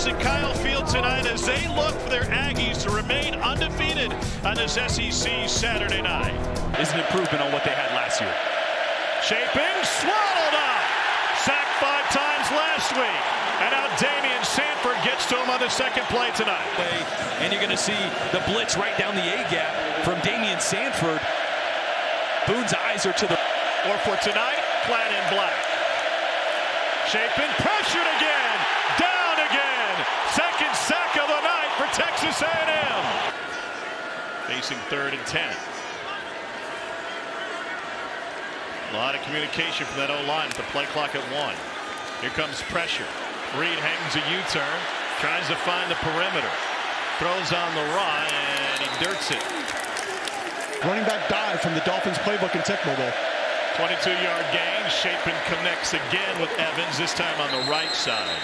Bulldogs at Kyle Field tonight as they look for their Aggies to remain undefeated on this SEC Saturday night. Is an improvement on what they had last year. Shaping, swallowed up. Sacked 5 times last week. And now Damian Sanford gets to him on the second play tonight. And you're going to see the blitz right down the A-gap from Damian Sanford. Boone's eyes are to the... Or for tonight, flat in black. Shaping, pressured again. Down again. Second sack of the night for Texas A&M. Facing 3rd and 10. A lot of communication from that O-line with the play clock at 1. Here comes pressure. Reed hangs a U-turn, tries to find the perimeter. Throws on the run, and he dirts it. Running back dive from the Dolphins playbook in Tech Mobile. 22-yard gain. Shapin connects again with Evans, this time on the right side.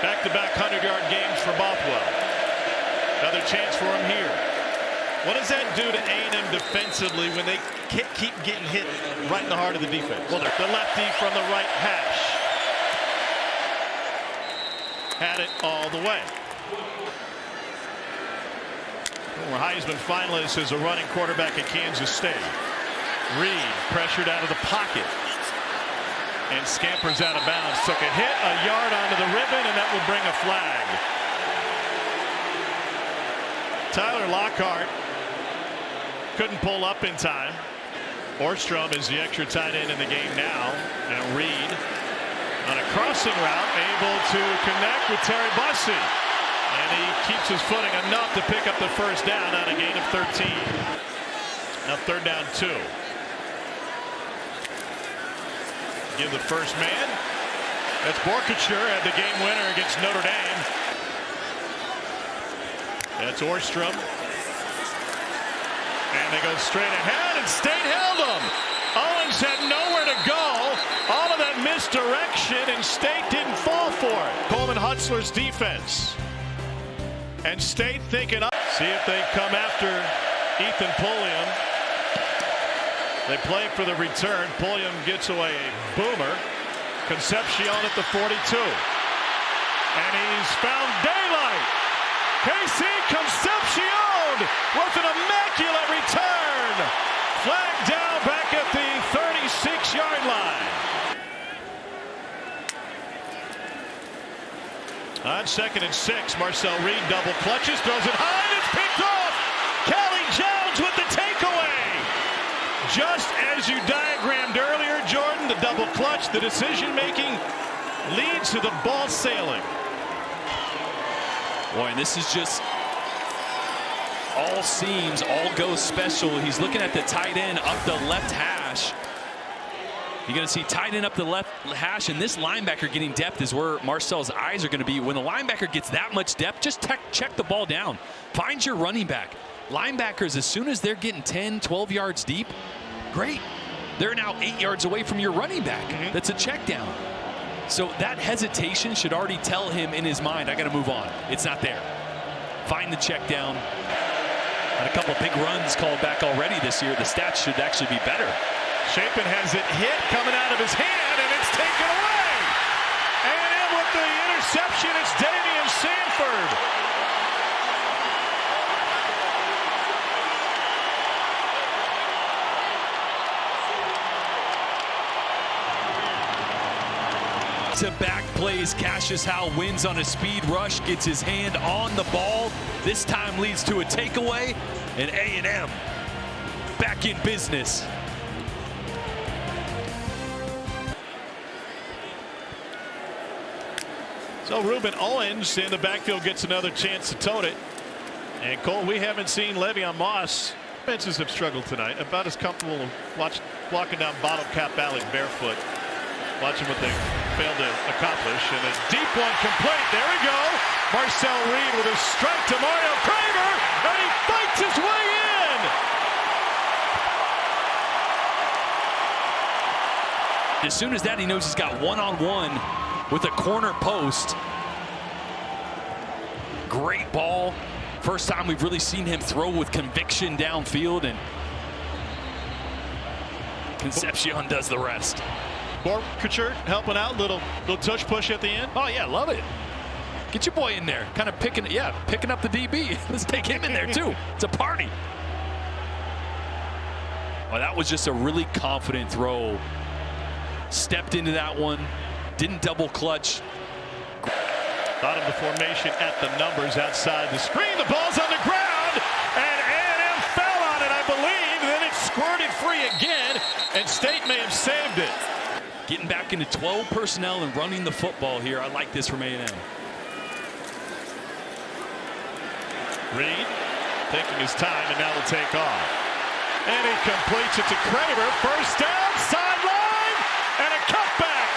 Back-to-back 100-yard games for Bothwell. Another chance for him here. What does that do to A&M defensively when they keep getting hit right in the heart of the defense? Well, the lefty from the right hash. Had it all the way. Former Heisman finalist is a running quarterback at Kansas State. Reed pressured out of the pocket and scampers out of bounds. Took a hit, a yard onto the ribbon, and that will bring a flag. Tyler Lockhart couldn't pull up in time. Orstrom is the extra tight end in the game now. And Reed on a crossing route, able to connect with Terry Bussey. And he keeps his footing enough to pick up the first down on a gain of 13. Now 3rd down 2. Give the first man. That's Borkature at the game winner against Notre Dame. That's Orstrom. And they go straight ahead, and State held them. Owens had nowhere to go. All of that misdirection, and State didn't fall for it. Coleman Hutzler's defense. And State thinking up. See if they come after Ethan Pulliam. They play for the return. Pulliam gets away a boomer. Concepcion at the 42. And he's found daylight. Casey Concepcion with an immaculate return. Flag down back at the 36-yard line. On 2nd and 6, Marcel Reed double clutches, throws it high, and it's picked off. Callie Jones with the takeaway. Just as you diagrammed earlier, Jordan, the double clutch, the decision making leads to the ball sailing. Boy, and this is just all seams, all go special. He's looking at the tight end up the left hash. You're going to see tight end up the left hash, and this linebacker getting depth is where Marcel's eyes are going to be. When the linebacker gets that much depth, just check the ball down. Find your running back. Linebackers, as soon as they're getting 10, 12 yards deep, great. They're now 8 yards away from your running back. That's a check down. So that hesitation should already tell him in his mind, I got to move on. It's not there. Find the check down. Had a couple big runs called back already this year. The stats should actually be better. Shapin has it hit coming out of his hand, and it's taken away. A&M with the interception. It's Damian Sanford. To back plays, Cassius Howe wins on a speed rush, gets his hand on the ball. This time leads to a takeaway, and A&M back in business. So Ruben Owens in the backfield gets another chance to tote it. And Cole, we haven't seen Le'Veon Moss. Benches have struggled tonight. About as comfortable walking down Bottle Cap Alley barefoot. Watching what they failed to accomplish. And a deep one complete. There we go. Marcel Reed with a strike to Mario Kramer. And he fights his way in. As soon as that, he knows he's got one-on-one with a corner post. Great ball. First time we've really seen him throw with conviction downfield, and Concepcion does the rest. Borkature helping out, little tush push at the end. Oh yeah, love it. Get your boy in there. Kind of picking up the DB. Let's take him in there too. It's a party. Well, that was just a really confident throw. Stepped into that one. Didn't double clutch. Thought of the formation at the numbers outside the screen. The ball's on the ground, and A&M fell on it, I believe. Then it squirted free again, and State may have saved it. Getting back into 12 personnel and running the football here. I like this from A&M. Reed taking his time, and now will take off. And he completes it to Craver. First down, sideline, and a cutback.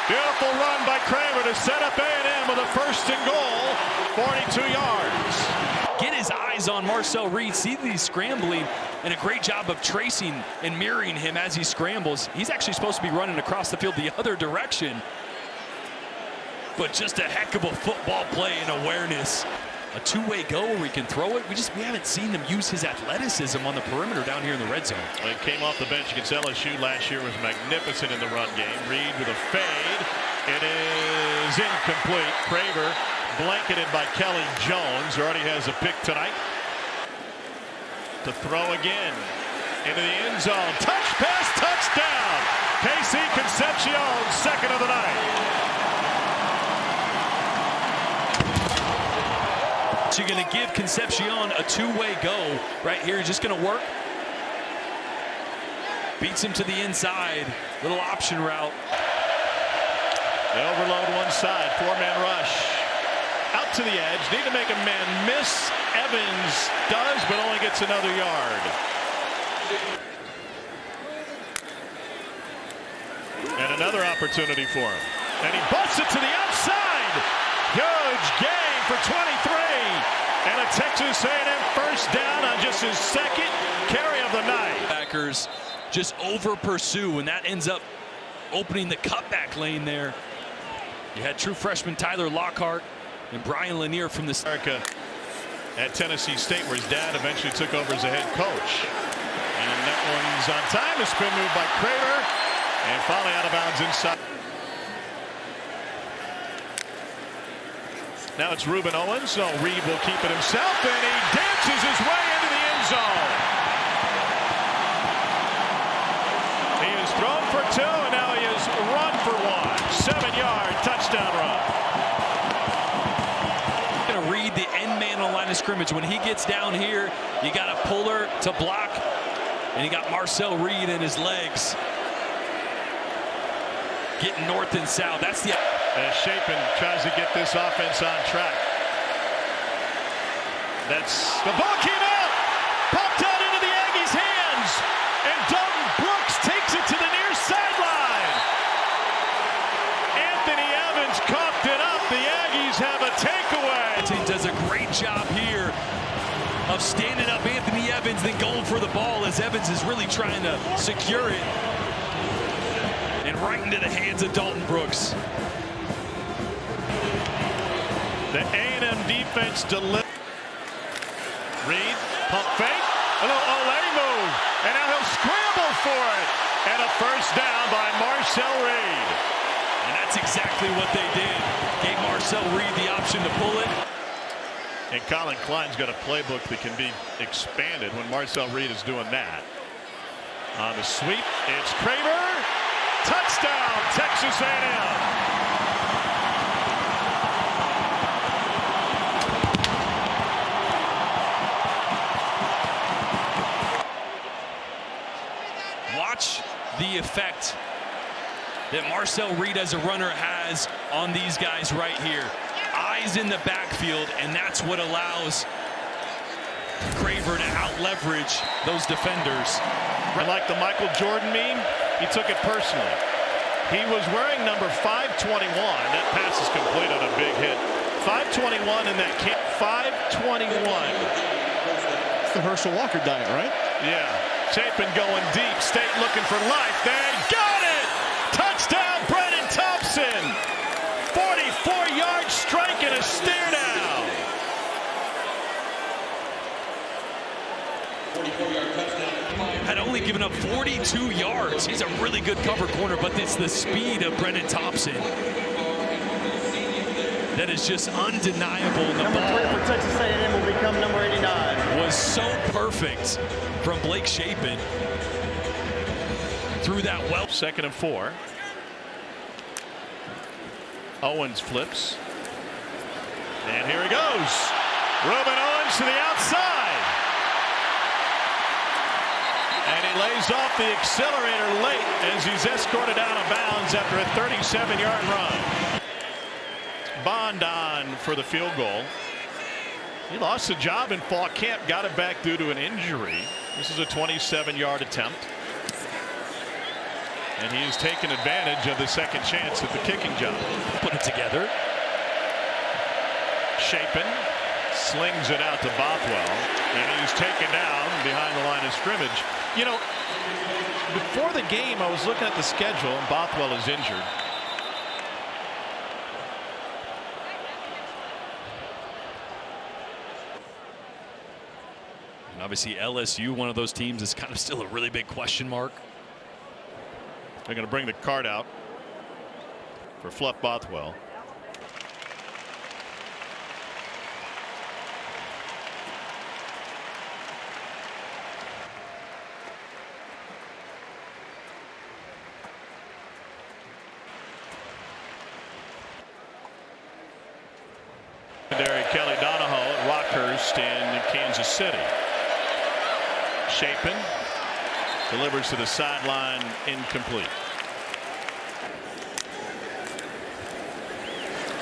Beautiful run by Craver to set up A&M with a first and goal, 42 yards. Get his eyes on Marcel Reed. See that he's scrambling, and a great job of tracing and mirroring him as he scrambles. He's actually supposed to be running across the field the other direction. But just a heck of a football play and awareness. A two-way go where we can throw it. We haven't seen him use his athleticism on the perimeter down here in the red zone. When it came off the bench against LSU last year, was magnificent in the run game. Reed with a fade. It is incomplete. Craver blanketed by Kelly Jones, who already has a pick tonight. To throw again into the end zone. Touch pass, touchdown. KC Concepcion, second of the night. So you're going to give Concepcion a two-way go right here. He's just going to work. Beats him to the inside. Little option route. They overload one side. Four-man rush. Out to the edge. Need to make a man miss. Evans does, but only gets another yard. And another opportunity for him. And he busts it to the outside. Huge gain for 23. And a Texas A&M first down on just his second carry of the night. Backers just over pursue, and that ends up opening the cutback lane there. You had true freshman Tyler Lockhart and Brian Lanier from the America at Tennessee State, where his dad eventually took over as a head coach. And that one's on time. A spin move by Craver, and finally out of bounds inside. Now it's Ruben Owens, so Reed will keep it himself, and he dances his way into the end zone. He has thrown for two, and now he has run for one. 7-yard touchdown run. Going to read the end man on the line of scrimmage. When he gets down here, you got a puller to block, and you got Marcel Reed in his legs. Getting north and south. That's the... As Chapin tries to get this offense on track. The ball came out, popped out into the Aggies' hands, and Dalton Brooks takes it to the near sideline. Anthony Evans coughed it up. The Aggies have a takeaway. He does a great job here of standing up Anthony Evans, then going for the ball as Evans is really trying to secure it. And right into the hands of Dalton Brooks. The A&M defense delivered. Reed, pump fake, a little Olay move, and now he'll scramble for it. And a first down by Marcel Reed. And that's exactly what they did. Gave Marcel Reed the option to pull it. And Colin Klein's got a playbook that can be expanded when Marcel Reed is doing that. On the sweep, it's Craver. Touchdown, Texas A&M. Watch the effect that Marcel Reed as a runner has on these guys right here. Eyes in the backfield, and that's what allows Craver to out-leverage those defenders. And like the Michael Jordan meme, he took it personally. He was wearing number 521. That pass is complete on a big hit. 521 in that camp. 521. It's the Herschel Walker diet, right? Yeah. Chapin going deep. State looking for life. They got it! Touchdown, Brennan Thompson! 44-yard strike and a stare down. 44-yard touchdown. Had only given up 42 yards. He's a really good cover corner, but it's the speed of Brennan Thompson. that is just undeniable. The Number ball 3 for Texas A&M will become number 89. was so perfect from Blake Shapen. Through that well. 2nd and 4. Owens flips. And here he goes. Ruben Owens to the outside. And he lays off the accelerator late as he's escorted out of bounds after a 37-yard run. Bond on for the field goal. He lost the job in fall camp, got it back due to an injury. This is a 27-yard attempt. And he's taken advantage of the second chance at the kicking job. Put it together. Shapen slings it out to Bothwell, and he's taken down behind the line of scrimmage. You know, before the game, I was looking at the schedule, and Bothwell is injured. And obviously LSU, one of those teams, is kind of still a really big question mark. They're going to bring the card out for Fluff Bothwell. Kelly Donahoe at Rockhurst in Kansas City. Shapen delivers to the sideline, incomplete.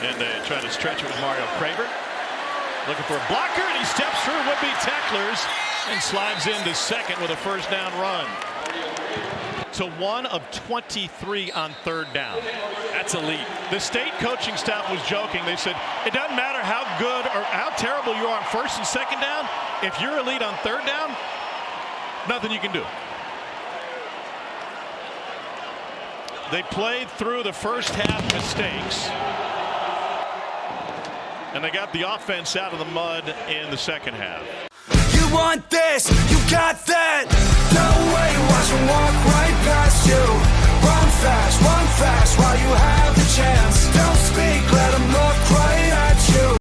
And they try to stretch it with Mario Craver. Looking for a blocker, and he steps through would-be tacklers and slides into second with a first down run. To 1 of 23 on 3rd down. That's elite. The state coaching staff was joking. They said it doesn't matter how good or how terrible you are on 1st and 2nd down. If you're elite on 3rd down, nothing you can do. They played through the first half mistakes, and they got the offense out of the mud in the second half. You want this, you got that. No way, watch them walk right past you. Run fast while you have the chance.